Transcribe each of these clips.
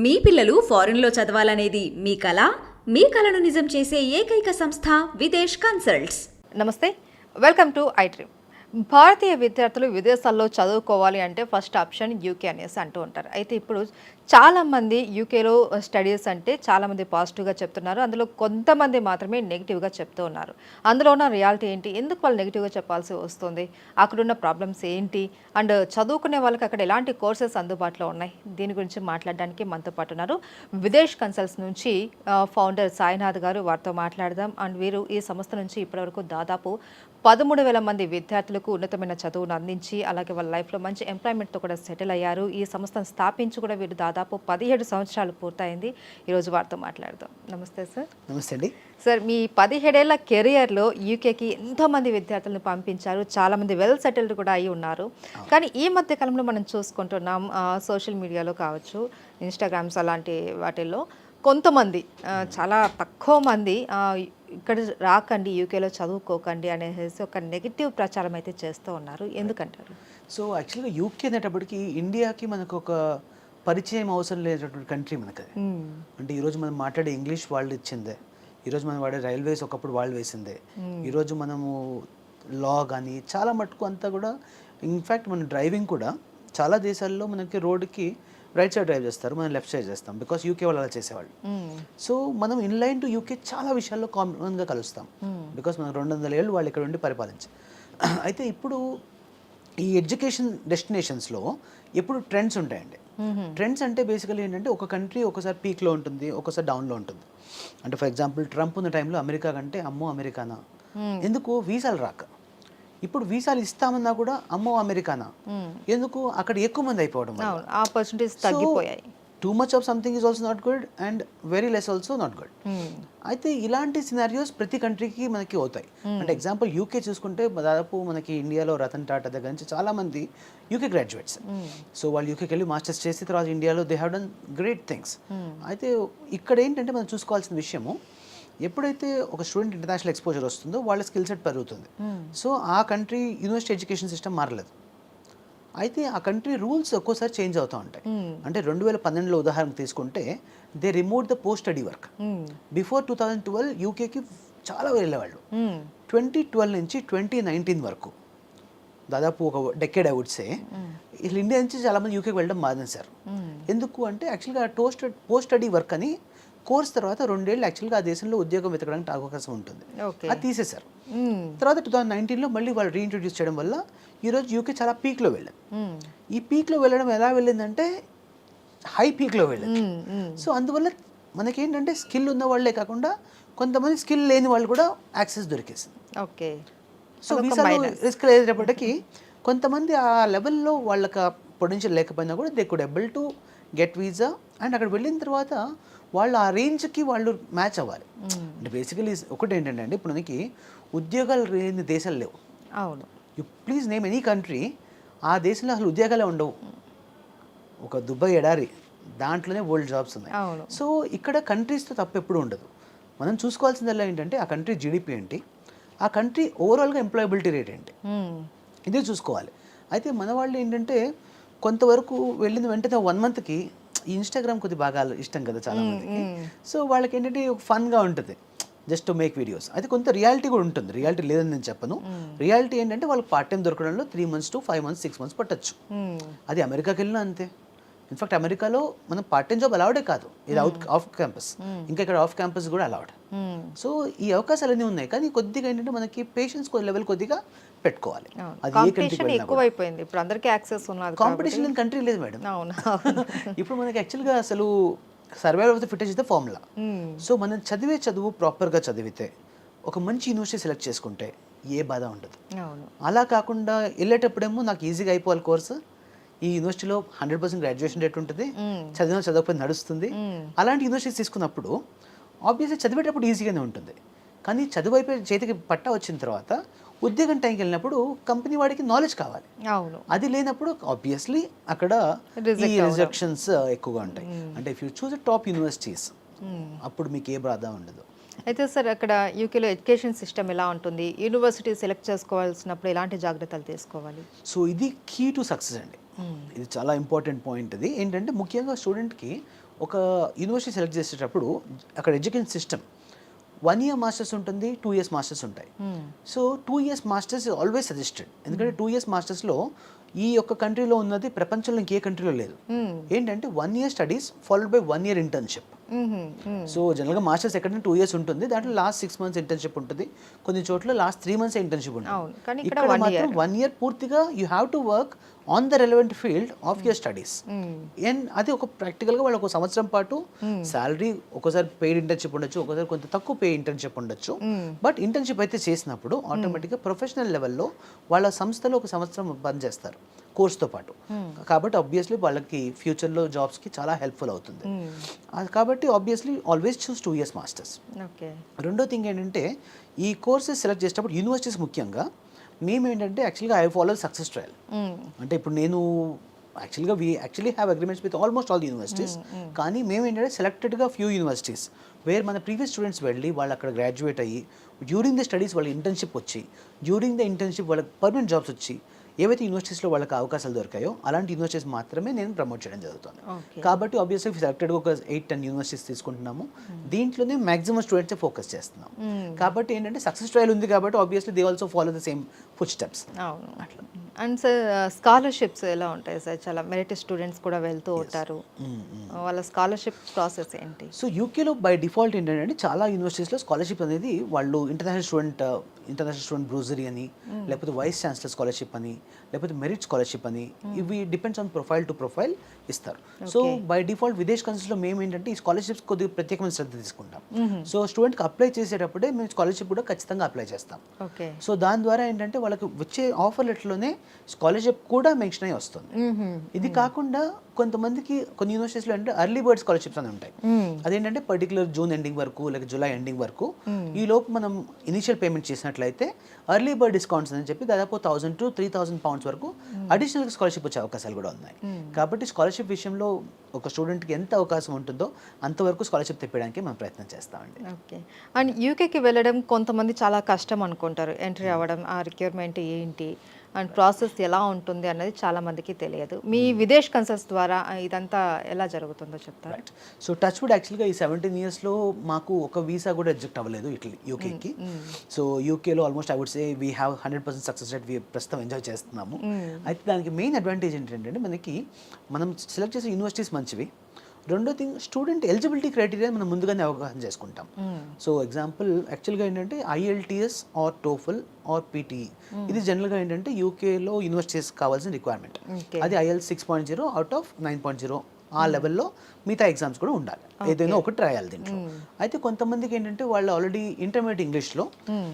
మీ పిల్లలు ఫారెన్లో చదవాలనేది మీ కల? మీ కలను నిజం చేసే ఏకైక సంస్థ విదేశ్ కన్సల్ట్స్. నమస్తే, వెల్కమ్ టు ఐడ్రీమ్. భారతీయ విద్యార్థులు విదేశాల్లో చదువుకోవాలి అంటే ఫస్ట్ ఆప్షన్ యూకే అనేసి అంటూ ఉంటారు. అయితే ఇప్పుడు చాలామంది యూకేలో స్టడీస్ అంటే చాలామంది పాజిటివ్గా చెప్తున్నారు. అందులో కొంతమంది మాత్రమే నెగిటివ్గా చెప్తూ ఉన్నారు. అందులో ఉన్న రియాలిటీ ఏంటి, ఎందుకు వాళ్ళు నెగిటివ్గా చెప్పాల్సి వస్తుంది, అక్కడున్న ప్రాబ్లమ్స్ ఏంటి, అండ్ చదువుకునే వాళ్ళకి అక్కడ ఎలాంటి కోర్సెస్ అందుబాటులో ఉన్నాయి, దీని గురించి మాట్లాడడానికి మనతో పాటు ఉన్నారు విదేశ్ కన్సల్ట్స్ నుంచి ఫౌండర్ సాయినాథ్ గారు. వారితో మాట్లాడదాం. అండ్ వీరు ఈ సంస్థ నుంచి ఇప్పటివరకు దాదాపు 13,000 మంది విద్యార్థులకు ఉన్నతమైన చదువును అందించి అలాగే వాళ్ళ లైఫ్లో మంచి ఎంప్లాయ్మెంట్తో కూడా సెటిల్ అయ్యారు. ఈ సంస్థను స్థాపించి కూడా వీరు దాదాపు 17 సంవత్సరాలు పూర్తయింది. ఈరోజు వారితో మాట్లాడదాం. నమస్తే సార్. నమస్తే అండి. సార్, మీ 17 ఏళ్ల కెరియర్లో యూకేకి ఎంతోమంది విద్యార్థులను పంపించారు, చాలామంది వెల్ సెటిల్డ్ కూడా అయి ఉన్నారు. కానీ ఈ మధ్య కాలంలో మనం చూసుకుంటున్నాం సోషల్ మీడియాలో కావచ్చు, ఇన్స్టాగ్రామ్స్ అలాంటి వాటిల్లో కొంతమంది చాలా తక్కువ మంది ఇక్కడ రాకండి, యూకేలో చదువుకోకండి అనేసి ఒక నెగిటివ్ ప్రచారం అయితే చేస్తూ ఉన్నారు. ఎందుకంటారు? సో యాక్చువల్గా యూకే అనేటప్పటికి ఇండియాకి మనకు ఒక పరిచయం అవసరం లేనటువంటి కంట్రీ మనకు అది. అంటే ఈరోజు మనం మాట్లాడే ఇంగ్లీష్ వాళ్ళు ఇచ్చిందే, ఈరోజు మనం వాడే రైల్వేస్ ఒకప్పుడు వాళ్ళు వేసిందే, ఈరోజు మనము లా కానీ చాలా మటుకు అంతా కూడా, ఇన్ఫ్యాక్ట్ మన డ్రైవింగ్ కూడా చాలా దేశాల్లో మనకి రోడ్డుకి రైట్ సైడ్ డ్రైవ్ చేస్తారు, మనం లెఫ్ట్ సైడ్ చేస్తాం, బికాస్ యూకే వాళ్ళు అలా చేసేవాళ్ళు. సో మనం ఇన్లైన్ టు యూకే చాలా విషయాల్లో కామన్గా కలుస్తాం, బికాస్ మనం 200 ఏళ్ళు వాళ్ళు ఇక్కడ ఉండి పరిపాలించి. అయితే ఇప్పుడు ఈ ఎడ్యుకేషన్ డెస్టినేషన్స్లో ఎప్పుడు ట్రెండ్స్ ఉంటాయండి. ట్రెండ్స్ అంటే బేసికలీ ఏంటంటే ఒక కంట్రీ ఒకసారి పీక్లో ఉంటుంది, ఒకసారి డౌన్లో ఉంటుంది. అంటే ఫర్ ఎగ్జాంపుల్ ట్రంప్ ఉన్న టైంలో అమెరికా కంటే అమ్మో అమెరికానా, ఎందుకు వీసాలు రాక. ఇప్పుడు వీసాలు ఇస్తామన్నా కూడా అమ్మో అమెరికానా, ఎందుకు అక్కడ ఎక్కువ మంది అయిపోవడం, ఆపర్చునిటీస్ తగ్గిపోయాయి. Too much of something is also not good and very less also not good. అయితే ఇలాంటి సినారియోస్ ప్రతి కంట్రీకి మనకి అవుతాయి. అంటే ఎగ్జాంపుల్ యూకే చూసుకుంటే దాదాపు మనకి ఇండియాలో రతన్ టాటా దగ్గర నుంచి చాలా మంది యూకే గ్రాడ్యుయేట్స్. సో వాళ్ళు యూకేకి వెళ్ళి మాస్టర్స్ చేసి తర్వాత ఇండియాలో they have done great things. అయితే ఇక్కడ ఏంటంటే మనం చూసుకోవాల్సిన విషయము, ఎప్పుడైతే ఒక స్టూడెంట్ ఇంటర్నేషనల్ ఎక్స్పోజర్ వస్తుందో వాళ్ళ స్కిల్ సెట్ పెరుగుతుంది. సో ఆ కంట్రీ యూనివర్సిటీ ఎడ్యుకేషన్ సిస్టమ్ మారలేదు. అయితే ఆ కంట్రీ రూల్స్ ఒక్కోసారి చేంజ్ అవుతూ ఉంటాయి. అంటే 2012లో ఉదాహరణ తీసుకుంటే they remove the post study work. Before 2012 యూకేకి చాలా వెళ్ళేవాళ్ళు. 2012 నుంచి 2019 వరకు దాదాపు ఒక డెకేడ్ ఐ వుడ్ సే వీళ్ళు ఇండియా నుంచి చాలామంది యూకేకి వెళ్ళడం మానేశారు. ఎందుకు అంటే యాక్చువల్గా పోస్ట్ స్టడీ వర్క్ అని కోర్స్ తర్వాత 2 ఏళ్ళు యాక్చువల్గా ఆ దేశంలో ఉద్యోగం వెతకడానికి అవకాశం ఉంటుంది, అది తీసేశారు. తర్వాత 2019లో మళ్ళీ వాళ్ళు రీఇంట్రడ్యూస్ చేయడం వల్ల ఈరోజు యూకే చాలా పీక్లో వెళ్ళింది. ఈ పీక్లో వెళ్ళడం ఎలా వెళ్ళిందంటే హై పీక్లో వెళ్ళింది. సో అందువల్ల మనకేంటంటే స్కిల్ ఉన్న వాళ్ళే కాకుండా కొంతమంది స్కిల్ లేని వాళ్ళు కూడా యాక్సెస్ దొరికేసింది. ఓకే. సో వీసాలో రిస్క్ లేనప్పటికీ కొంతమంది ఆ లెవెల్లో వాళ్ళకి పొటెన్షియల్ లేకపోయినా కూడా they could able to get visa. And అక్కడ వెళ్ళిన తర్వాత వాళ్ళు ఆ రేంజ్కి వాళ్ళు మ్యాచ్ అవ్వాలి. అంటే బేసికలీ ఒకటి ఏంటంటే అండి, ఇప్పుడు మనకి ఉద్యోగాలు లేని దేశాలు లేవు. అవును. You please name any country, ఆ దేశంలో అసలు ఉద్యోగాలే ఉండవు. ఒక దుబాయ్ ఎడారి, దాంట్లోనే వరల్డ్ జాబ్స్ ఉన్నాయి. సో ఇక్కడ కంట్రీస్తో తప్పు ఎప్పుడు ఉండదు. మనం చూసుకోవాల్సిందల్లా ఏంటంటే ఆ కంట్రీ జీడిపి ఏంటి, ఆ కంట్రీ ఓవరాల్గా ఎంప్లాయబిలిటీ రేట్ ఏంటి, ఇదే చూసుకోవాలి. అయితే మన వాళ్ళు ఏంటంటే కొంతవరకు వెళ్ళిన వెంటనే 1 మంత్కి ఈ ఇన్స్టాగ్రామ్ కొద్ది బాగా ఇష్టం కదా చాలా మందికి. సో వాళ్ళకి ఏంటంటే ఫన్గా ఉంటుంది, జస్ట్ టు మేక్ వీడియోస్. అది కొంత రియాలిటీ కూడా ఉంటుంది, రియాలిటీ లేదని నేను చెప్పను. రియాలిటీ ఏంటంటే వాళ్ళకి part time దొరకడంలో 3 months to 5 months 6 months పట్టచ్చు. అది అమెరికాకి వెళ్ళినా అంతే. ఇన్ఫాక్ట్ అమెరికాలో మనం పార్ట్ టైం జాబ్ అలౌడే కాదు, ఇది ఆఫ్ క్యాంపస్, ఇంకా ఇక్కడ ఆఫ్ క్యాంపస్ కూడా అలౌడ్. సో ఈ అవకాశాలన్నీ ఉన్నాయి, కానీ కొద్దిగా ఏంటంటే మనకి పేషెన్స్ లెవెల్ కొద్దిగా పెట్టుకోవాలి. అది ఏ కంట్రీ ఎక్కువైపోయింది, ఇప్పుడు అందరికీ యాక్సెస్ ఉన్నది, కాంపిటీషన్ లేని కంట్రీ లేదు మేడం. ఇప్పుడు మనకి యాక్చువల్గా అసలు survival of the fittest is the formula. So మనం చదివే చదువు ప్రాపర్గా చదివితే ఒక మంచి యూనివర్సిటీ సెలెక్ట్ చేసుకుంటే ఏ బాధ ఉండదు. అలా కాకుండా వెళ్ళేటప్పుడేమో నాకు ఈజీగా అయిపోవాలి కోర్సు, ఈ యూనివర్సిటీలో 100% గ్రాడ్యుయేషన్ రేట్ ఉంటుంది, చదవకపోతే నడుస్తుంది, అలాంటి యూనివర్సిటీస్ తీసుకున్నప్పుడు ఆబ్వియస్లీ చదివేటప్పుడు ఈజీగానే ఉంటుంది. కానీ చదువు అయిపోయి చేతికి పట్టా వచ్చిన తర్వాత ఉద్యోగం టైంకి వెళ్ళినప్పుడు కంపెనీ వాడికి నాలెడ్జ్ కావాలి. అది లేనప్పుడు ఆబ్వియస్లీ అక్కడ ఈ రిజెక్షన్స్ ఎక్కువగా ఉంటాయి. అంటే if you choose top universities అప్పుడు మీకు ఏ బాధ ఉండదు. అయితే సార్, అక్కడ యూకేలో ఎడ్యుకేషన్ సిస్టమ్ ఎలా ఉంటుంది, యూనివర్సిటీ సెలెక్ట్ చేసుకోవాల్సినప్పుడు ఎలాంటి జాగ్రత్తలు తీసుకోవాలి? సో ఇది కీ టు సక్సెస్ అండి. ఇది చాలా ఇంపార్టెంట్ పాయింట్. ఇది ఏంటంటే ముఖ్యంగా స్టూడెంట్కి ఒక యూనివర్సిటీ సెలెక్ట్ చేసేటప్పుడు అక్కడ ఎడ్యుకేషన్ సిస్టమ్ 1 year మాస్టర్స్ ఉంటుంది, 2 years మాస్టర్స్ ఉంటాయి. So 2 years masters always suggested. ఎందుకంటే 2 years మాస్టర్స్లో ఈ యొక్క కంట్రీలో ఉన్నది ప్రపంచంలో ఇంకే కంట్రీలో లేదు. ఏంటంటే 1 year studies followed by 1 year internship. So జనరల్గా మాస్టర్స్ ఎక్కడైనా 2 years ఉంటుంది, దాంట్లో లాస్ట్ 6 months ఇంటర్న్షిప్ ఉంటుంది, కొన్ని చోట్ల లాస్ట్ 3 months ఇంటర్న్షిప్ ఉంటుంది. ఇక్కడ మాత్రం 1 year పూర్తిగా you have to work on the relevant field of your studies. And అది ఒక ప్రాక్టికల్గా వాళ్ళు ఒక సంవత్సరం పాటు శాలరీ ఒక్కోసారి పెయిడ్ ఇంటర్న్షిప్ ఉండొచ్చు, ఒక్కోసారి కొంత తక్కువ పే ఇంటర్న్షిప్ ఉండొచ్చు. బట్ ఇంటర్న్షిప్ అయితే చేసినప్పుడు ఆటోమేటిక్గా ప్రొఫెషనల్ లెవెల్లో వాళ్ళ సంస్థలో ఒక సంవత్సరం పనిచేస్తారు కోర్స్తో పాటు. కాబట్టి ఆబ్వియస్లీ వాళ్ళకి ఫ్యూచర్లో జాబ్స్కి చాలా హెల్ప్ఫుల్ అవుతుంది. కాబట్టి ఆబ్వియస్లీ ఆల్వేస్ చూస్ 2 years మాస్టర్స్. రెండో థింగ్ ఏంటంటే ఈ కోర్సెస్ సెలెక్ట్ చేసేటప్పుడు యూనివర్సిటీస్ ముఖ్యంగా మేము ఏంటంటే యాక్చువల్గా ఐ ఫాలో సక్సెస్ ట్రయల్. అంటే ఇప్పుడు నేను actually have agreements with almost all the universities. కానీ మేము ఏంటంటే సెలెక్టెడ్గా ఫ్యూ యూనివర్సిటీస్ వేర్ మన ప్రీవియస్ స్టూడెంట్స్ వెళ్ళి వాళ్ళు అక్కడ గ్రాడ్యుయేట్ అయ్యి డ్యూరింగ్ ద స్టడీస్ వాళ్ళ ఇంటర్న్షిప్ వచ్చి, డ్యూరింగ్ ద ఇంటర్న్షిప్ వాళ్ళకి పర్మనెంట్ జాబ్స్ వచ్చి, ఏవైతే యూనివర్సిటీస్లో వాళ్ళకి అవకాశాలు దొరికాయో అలాంటి యూనివర్సిటీస్ మాత్రమే నేను ప్రమోట్ చేయడం జరుగుతుంది. కాబట్టి ఆబ్వియస్లీ సెలెక్టెడ్గా ఒక 8-10 యూనివర్సిటీస్ తీసుకుంటున్నాము. దీంట్లోనే మ్యాక్సిమం స్టూడెంట్స్ ఫోకస్ చేస్తున్నాం. కాబట్టి ఏంటంటే సక్సెస్ ట్రయల్ ఉంది కాబట్టి obviously they also follow the same foot steps. అట్లా. అండ్ సార్ స్కాలర్షిప్స్ ఎలా ఉంటాయి సార్? చాలా మెరిట్ స్టూడెంట్స్ కూడా వెళ్తూ ఉంటారు, వాళ్ళ స్కాలర్షిప్ ప్రాసెస్ ఏంటి? సో యూకేలో బై డిఫాల్ట్ ఏంటంటే చాలా యూనివర్సిటీస్లో స్కాలర్షిప్ అనేది వాళ్ళు ఇంటర్నేషనల్ స్టూడెంట్ బ్రూజరీ అని, లేకపోతే వైస్ ఛాన్సలర్ స్కాలర్షిప్ అని, లేకపోతే మెరిట్ స్కాలర్షిప్ అని, ఇవి depends on profile to profile ఇస్తారు. సో బై డిఫాల్ట్ విదేశ్ కన్సల్స్లో మేము ఏంటంటే ఈ స్కాలర్షిప్స్ కొద్దిగా ప్రత్యేకమైన శ్రద్ధ తీసుకుంటాం. సో స్టూడెంట్కి అప్లై చేసేటప్పుడే మేము స్కాలర్షిప్ కూడా ఖచ్చితంగా అప్లై చేస్తాం. సో దాని ద్వారా ఏంటంటే వాళ్ళకి వచ్చే ఆఫర్ లెటర్లోనే స్కాలర్షిప్ కూడా మెన్షన్ అయ్యి వస్తుంది. ఇది కాకుండా కొంతమందికి కొన్ని యూనివర్సిటీస్లో అంటే ఎర్లీ బర్డ్ స్కాలర్షిప్స్ అని ఉంటాయి. అదేంటంటే పర్టికులర్ జూన్ ఎండింగ్ వరకు లేక జూలై ఎండింగ్ వరకు ఈ లోపు మనం ఇనిషియల్ పేమెంట్ చేసినట్లయితే ఎర్లీ బర్డ్ డిస్కౌంట్స్ అని చెప్పి దాదాపు 1,000 to 3,000 pounds వరకు అడిషనల్ స్కాలర్షిప్ వచ్చే అవకాశాలు కూడా ఉన్నాయి. కాబట్టి స్కాలర్షిప్ విషయంలో ఒక స్టూడెంట్కి ఎంత అవకాశం ఉంటుందో అంతవరకు స్కాలర్షిప్ తెప్పడానికి మనం ప్రయత్నం చేస్తామండి. ఓకే. అండ్ యూకేకి వెళ్ళడం కొంతమంది చాలా కష్టం అనుకుంటారు, ఎంట్రీ అవ్వడం, ఆ రిక్వైర్మెంట్ ఏంటి అండ్ ప్రాసెస్ ఎలా ఉంటుంది అన్నది చాలా మందికి తెలియదు. మీ విదేశ్ కన్సల్ట్స్ ద్వారా ఇదంతా ఎలా జరుగుతుందో చెప్తారు? సో టచ్ వుడ్ యాక్చువల్గా ఈ 17 yearsలో మాకు ఒక వీసా కూడా రిజెక్ట్ అవ్వలేదు యూకేకి. సో యూకేలో almost I would say we have 100% success rate ప్రస్తుతం ఎంజాయ్ చేస్తున్నాము. అయితే దానికి మెయిన్ అడ్వాంటేజ్ ఏంటంటే మనం సెలెక్ట్ చేసే యూనివర్సిటీస్ మంచివి. రెండో థింగ్ స్టూడెంట్ ఎలిజిబిలిటీ క్రైటీరియా మనం ముందుగానే అవగాహన చేసుకుంటాం. సో ఎగ్జాంపుల్ యాక్చువల్గా ఏంటంటే IELTS or TOEFL or PTE ఇది జనరల్గా ఏంటంటే యూకేలో యూనివర్సిటీస్ కావాల్సిన రిక్వైర్మెంట్. అది IELTS 6.0 అవుట్ ఆఫ్ 9.0 ఆ లెవెల్లో మిగతా ఎగ్జామ్స్ కూడా ఉండాలి, ఏదైనా ఒకటి రాయాలి దీంట్లో. అయితే కొంతమందికి ఏంటంటే వాళ్ళు ఆల్రెడీ ఇంటర్మీడియట్ ఇంగ్లీష్లో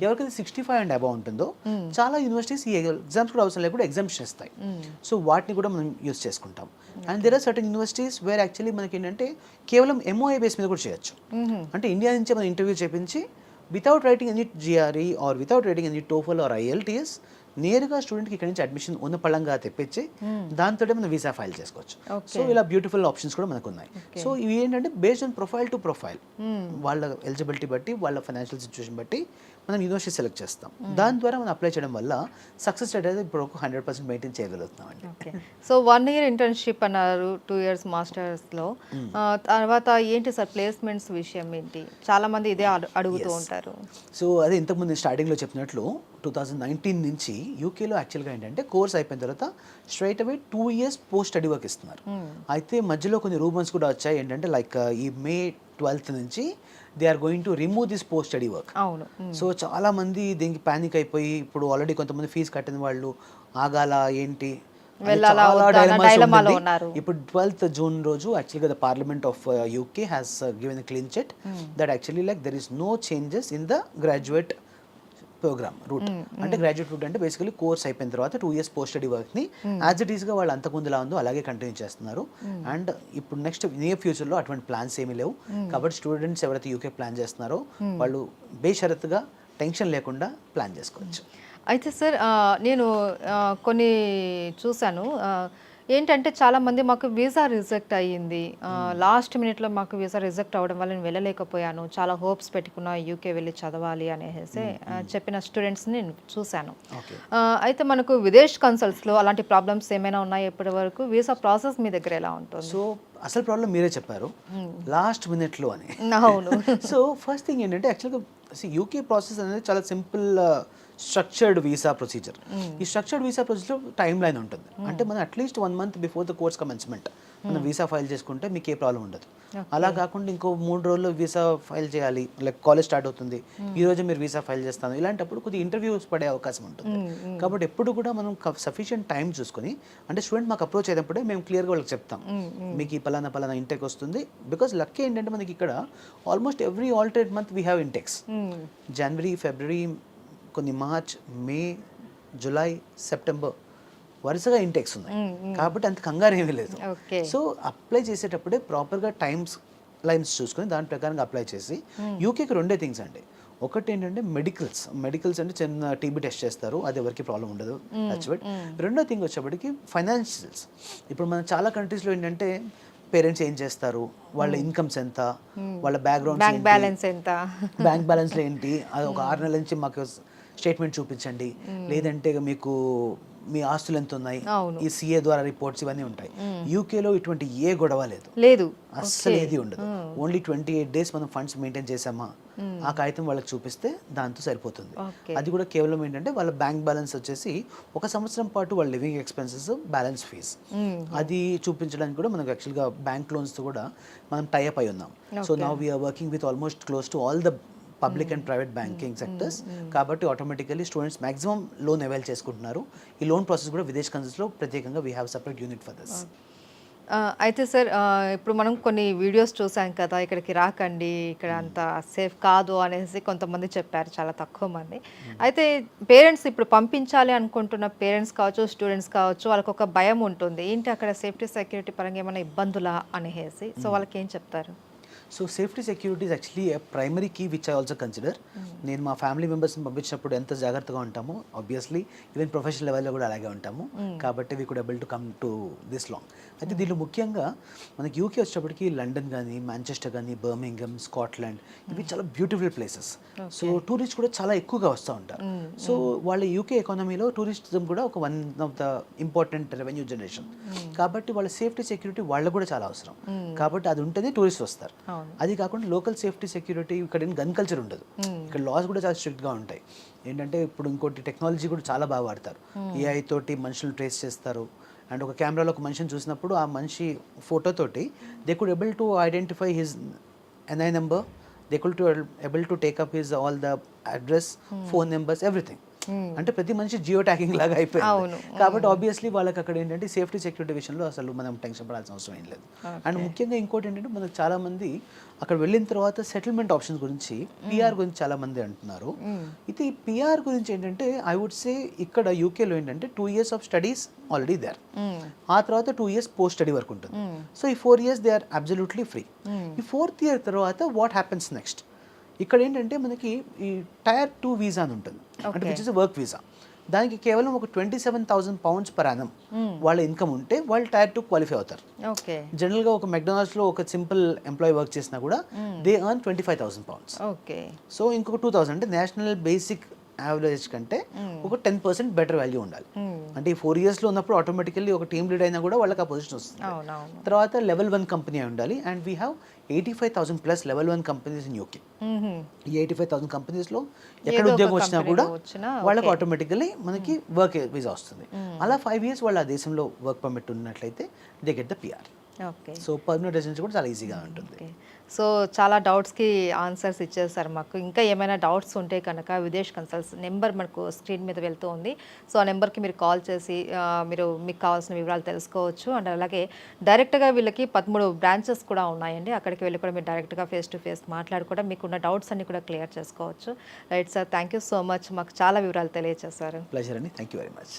ఎవరికైతే 65 and above ఉంటుందో చాలా యూనివర్సిటీస్ ఈ ఎగ్జామ్స్ కూడా అవసరం లేకుండా ఎగ్జామ్స్ చేస్తాయి. సో వాటిని కూడా మనం యూస్ చేసుకుంటాం. And there are certain universities where actually మనకి ఏంటంటే కేవలం MOA బేస్ మీద కూడా చేయొచ్చు. అంటే ఇండియా నుంచి మనం ఇంటర్వ్యూ చేపించి without writing any GRE or without writing any TOEFL or IELTS నేరుగా స్టూడెంట్కి ఇక్కడ నుంచి అడ్మిషన్ ఉన్న పళ్ళంగా తెప్పించి దాంతో మనం వీసా ఫైల్ చేసుకోవచ్చు. సో ఇలా బ్యూటిఫుల్ ఆప్షన్స్ కూడా మనకు ఉన్నాయి. సో ఇవి ఏంటంటే based on profile to profile వాళ్ళ ఎలిజిబిలిటీ బట్టి వాళ్ళ ఫైనాన్షియల్ సిచ్యువేషన్ బట్టి మనం యూనివర్సిటీ సెలెక్ట్ చేస్తాం. దాని ద్వారా మనం అప్లై చేయడం వల్ల సక్సెస్ రేట్ అయితే ఇప్పుడు 100% మెయింటైన్ చేయగలుగుతున్నాం అండి. సో 1 year ఇంటర్న్షిప్ అన్నారు, 2 years మాస్టర్స్లో. తర్వాత ఏంటి సార్ ప్లేస్మెంట్స్ విషయం ఏంటి? చాలా మంది ఇదే అడుగుతూ ఉంటారు. సో అదే ఇంతకుముందు స్టార్టింగ్లో చెప్పినట్లు 2019 నుంచి యూకేలో యాక్చువల్గా ఏంటంటే కోర్స్ అయిపోయిన తర్వాత స్ట్రైట్ అవే 2 years పోస్ట్ స్టడీ వర్క్ ఇస్తున్నారు. అయితే మధ్యలో కొన్ని రూమర్స్ కూడా వచ్చాయి ఏంటంటే లైక్ ఈ May 12th నుంచి they are going to remove this post study work. అవును. సో చాలా మంది దీనికి పానిక్ అయిపోయి ఇప్పుడు ఆల్రెడీ కొంతమంది ఫీజు కట్టిన వాళ్ళు ఆగాల ఏంటి ఇప్పుడు 12th June రోజు యాక్చువల్గా the parliament of UK has given a clean chit that actually like there is no changes in the graduate program route. అంటే గ్రాడ్యుయేట్ రూట్ అంటే బేసికలీ కోర్స్ అయిపోయిన తర్వాత 2 years పోస్ట్ స్టడీ వర్క్ని యాజ్ ఇట్ ఈస్గా వాళ్ళు అంతకుముందులా ఉందో అలాగే కంటిన్యూ చేస్తున్నారు. అండ్ ఇప్పుడు నెక్స్ట్ నియర్ ఫ్యూచర్లో అటువంటి ప్లాన్స్ ఏమీ లేవు. కాబట్టి స్టూడెంట్స్ ఎవరైతే యూకే ప్లాన్ చేస్తున్నారో వాళ్ళు బేషరతుగా టెన్షన్ లేకుండా ప్లాన్ చేసుకోవచ్చు. అయితే సార్ నేను కొన్ని చూశాను, ఏంటంటే చాలా మంది మాకు వీసా రిజెక్ట్ అయ్యింది, లాస్ట్ మినిట్లో మాకు వీసా రిజెక్ట్ అవ్వడం వల్ల నేను వెళ్ళలేకపోయాను, చాలా హోప్స్ పెట్టుకున్నా యూకే వెళ్ళి చదవాలి అనేసి చెప్పిన స్టూడెంట్స్ని నేను చూశాను. ఓకే. అయితే మనకు విదేశ్ కన్సల్ట్స్లో అలాంటి ప్రాబ్లమ్స్ ఏమైనా ఉన్నాయి ఇప్పటి వరకు? వీసా ప్రాసెస్ మీ దగ్గర ఎలా ఉంటుంది? సో అసలు ప్రాబ్లం మీరే చెప్పారు, లాస్ట్ మినిట్లో అని. అవును. సో ఫస్ట్ థింగ్ ఏంటంటే యాక్చువల్గా యూకే ప్రాసెస్ అనేది చాలా సింపుల్ స్ట్రక్చర్డ్ వీసా ప్రొసీజర్. ఈ structured visa procedure time line ఉంటుంది. అంటే మనం at least 1 month before the course commencement మనం వీసా ఫైల్ చేసుకుంటే మీకు ఏ ప్రాబ్లం ఉండదు. అలా కాకుండా ఇంకో 3 రోజుల్లో వీసా ఫైల్ చేయాలి, లైక్ కాలేజ్ స్టార్ట్ అవుతుంది, ఈ రోజు మీరు వీసా ఫైల్ చేస్తాను, ఇలాంటప్పుడు కొద్దిగా ఇంటర్వ్యూస్ పడే అవకాశం ఉంటుంది. కాబట్టి ఎప్పుడు కూడా మనం సఫిషియెంట్ టైం చూసుకొని, అంటే స్టూడెంట్ మాకు అప్రోచ్ అయినప్పుడే మేము క్లియర్గా వాళ్ళకి చెప్తాం మీకు ఈ పలానా ఇంటెక్ వస్తుంది. బికాస్ లక్కీ ఏంటంటే మనకి ఇక్కడ almost every alternate month we have intakes. జనవరి, ఫిబ్రవరి, కొన్ని మార్చ్, మే, జూలై, సెప్టెంబర్ వరుసగా ఇంటెక్స్ ఉన్నాయి. కాబట్టి అంత కంగారు ఏమీ లేదు. సో అప్లై చేసేటప్పుడే ప్రాపర్గా టైమ్స్ లైన్స్ చూసుకొని దాని ప్రకారంగా అప్లై చేసి, యూకేకి 2 థింగ్స్ అండి. ఒకటి ఏంటంటే మెడికల్స్ అంటే చిన్న టీబీ టెస్ట్ చేస్తారు, అది ఎవరికి ప్రాబ్లం ఉండదు, టచ్వుడ్. రెండో థింగ్ వచ్చేప్పటికి ఫైనాన్షియల్స్. ఇప్పుడు మన చాలా కంట్రీస్లో ఏంటంటే పేరెంట్స్ ఏం చేస్తారు, వాళ్ళ ఇన్కమ్స్ ఎంత, వాళ్ళ బ్యాక్గ్రౌండ్, బ్యాంక్ బ్యాలెన్స్ ఎంత, బ్యాంక్ బ్యాలెన్స్లో ఏంటి, అది ఒక 6 నెలల నుంచి మాకు స్టేట్మెంట్ చూపించండి, లేదంటే మీకు మీ ఆస్తులు ఎంత ఉన్నాయి, ఈ సిఏ ద్వారా రిపోర్ట్స్ ఇవన్నీ ఉంటాయి. యూకేలో ఇటువంటి ఏ గొడవ లేదు, అస్సలు ఏది ఉండదు. ఓన్లీ 28 days మనం ఫండ్స్ మెయింటైన్ చేసామా, ఆ కాగితం వాళ్ళకి చూపిస్తే దాంతో సరిపోతుంది. అది కూడా కేవలం ఏంటంటే వాళ్ళ బ్యాంక్ బ్యాలెన్స్ వచ్చేసి 1 సంవత్సరం పాటు వాళ్ళ లివింగ్ ఎక్స్పెన్సెస్, బ్యాలెన్స్ ఫీజ్ అది చూపించడానికి కూడా మనకు యాక్చువల్గా బ్యాంక్ లోన్స్తో కూడా మనం టైఅప్ అయి ఉన్నాం. So now we're working with almost close to all the public and private banking sectors. కాబట్టి automatically students maximum loan avail చేసుకుంటున్నారు. ఈ లోన్ ప్రాసెస్ కూడా విదేశ్ కన్సల్ట్స్లో ప్రత్యేకంగా we have separate unit for this. అయితే సార్, ఇప్పుడు మనం కొన్ని వీడియోస్ చూసాం కదా, ఇక్కడికి రాకండి, ఇక్కడ అంత సేఫ్ కాదు అనేసి కొంతమంది చెప్పారు, చాలా తక్కువ మంది. అయితే పేరెంట్స్ ఇప్పుడు పంపించాలి అనుకుంటున్న పేరెంట్స్ కావచ్చు, స్టూడెంట్స్ కావచ్చు, వాళ్ళకి ఒక భయం ఉంటుంది, ఏంటి అక్కడ సేఫ్టీ సెక్యూరిటీ పరంగా ఏమైనా ఇబ్బందులా అనేసి. సో వాళ్ళకి ఏం చెప్తారు? So safety security is actually a primary key which I also consider. నేను మా ఫ్యామిలీ మెంబర్స్ని పంపించినప్పుడు ఎంత జాగ్రత్తగా ఉంటామో, ఆబ్వియస్లీ ఈవెన్ ప్రొఫెషనల్ లెవెల్లో కూడా అలాగే ఉంటాము. కాబట్టి we could able to come to this long. అయితే దీనిలో ముఖ్యంగా మనకి యూకే వచ్చేటప్పటికి లండన్ కానీ, మాంచెస్టర్ కానీ, బర్మింగమ్, స్కాట్లాండ్, ఇవి చాలా బ్యూటిఫుల్ ప్లేసెస్. సో టూరిస్ట్ కూడా చాలా ఎక్కువగా వస్తూ ఉంటారు. సో వాళ్ళ యూకే ఎకానమీలో టూరిస్టిజం కూడా ఒక one of the important revenue generation. కాబట్టి వాళ్ళ సేఫ్టీ సెక్యూరిటీ వాళ్ళకు కూడా చాలా అవసరం. కాబట్టి అది ఉంటేనే టూరిస్ట్ వస్తారు. అది కాకుండా లోకల్ సేఫ్టీ సెక్యూరిటీ, ఇక్కడ గన్ కల్చర్ ఉండదు. ఇక్కడ లాస్ కూడా చాలా స్ట్రిక్ట్గా ఉంటాయి. ఏంటంటే ఇప్పుడు ఇంకోటి టెక్నాలజీ కూడా చాలా బాగా వాడతారు. ఏఐ తోటి మనుషులు ట్రేస్ చేస్తారు. అండ్ ఒక కెమెరాలో ఒక మనిషిని చూసినప్పుడు ఆ మనిషి ఫోటోతోటి they could able to identify his NI number, they could able to take up his all the address, phone numbers, everything. అంటే ప్రతి మనిషి జియో ట్యాగింగ్ లాగా అయిపోయింది. కాబట్టి ఆబ్వియస్లీ వాళ్ళకి అక్కడ ఏంటంటే సేఫ్టీ సెక్యూరిటీ విషయంలో అసలు మనం టెన్షన్ పడాల్సిన అవసరం ఏం లేదు. అండ్ ముఖ్యంగా ఇంకోటి ఏంటంటే మనకు చాలా మంది అక్కడ వెళ్ళిన తర్వాత సెటిల్మెంట్ ఆప్షన్స్ గురించి, పిఆర్ గురించి చాలా మంది అంటున్నారు. ఇది పిఆర్ గురించి ఏంటంటే ఐ వుడ్ సే ఇక్కడ యూకేలో ఏంటంటే 2 years of studies already there, ఆ తర్వాత 2 years పోస్ట్ స్టడీ వర్క్ ఉంటుంది. సో ఈ 4 years they are absolutely free. ఈ 4th year తర్వాత వాట్ హ్యాపెన్స్ నెక్స్ట్, ఇక్కడ ఏంటంటే మనకి ఈ Tier 2 వీసా అని ఉంటుంది, అంటే విచ్ ఇస్ వర్క్ వీసా. దానికి కేవలం ఒక 27,000 pounds per annum వాళ్ళ ఇన్కమ్ ఉంటే వాళ్ళు Tier 2 క్వాలిఫై అవుతారు. జనరల్గా ఒక మెక్డొనాల్డ్స్లో ఒక సింపుల్ ఎంప్లాయీ వర్క్ చేసినా కూడా దే ఎర్న్ 25,000 pounds. సో ఇంకొక 2,000 అంటే నేషనల్ బేసిక్ యావరేజ్ కంటే ఒక 10% బెటర్ వాల్యూ ఉండాలి. అంటే ఈ 4 yearsలో ఉన్నప్పుడు ఆటోమేటికల్లీ ఒక టీమ్ లీడ్ అయినా కూడా వాళ్ళకి ఆ పొజిషన్ వస్తుంది. తర్వాత level 1 కంపెనీ ఉండాలి. And we have 85,000 plus level 1 companies in UK. ఈ 85,000 కంపెనీస్లో ఎక్కడ ఉద్యోగం వచ్చినా కూడా వాళ్ళకి ఆటోమేటికల్లీ మనకి వర్క్ వీసా వస్తుంది. అలా 5 years వాళ్ళు ఆ దేశంలో వర్క్ పర్మిట్ ఉన్నట్లయితే they get the PR. So permanent residency కూడా చాలా ఈజీగా ఉంటుంది. సో చాలా డౌట్స్కి ఆన్సర్స్ ఇచ్చేసారు మాకు. ఇంకా ఏమైనా డౌట్స్ ఉంటే కనుక విదేశ్ కన్సల్ట్స్ నెంబర్ మనకు స్క్రీన్ మీద వెళ్తూ ఉంది. సో ఆ నెంబర్కి మీరు కాల్ చేసి మీకు కావాల్సిన వివరాలు తెలుసుకోవచ్చు. అండ్ అలాగే డైరెక్ట్గా వీళ్ళకి 13 బ్రాంచెస్ కూడా ఉన్నాయండి. అక్కడికి వెళ్ళి కూడా మీరు డైరెక్ట్గా ఫేస్ టు ఫేస్ మాట్లాడుకోవడం, మీకున్న డౌట్స్ అన్ని కూడా క్లియర్ చేసుకోవచ్చు. Right sir, thank you so much, మాకు చాలా వివరాలు తెలియజేశారు. ప్లెజర్ అండి, థ్యాంక్ యూ వెరీ మచ్.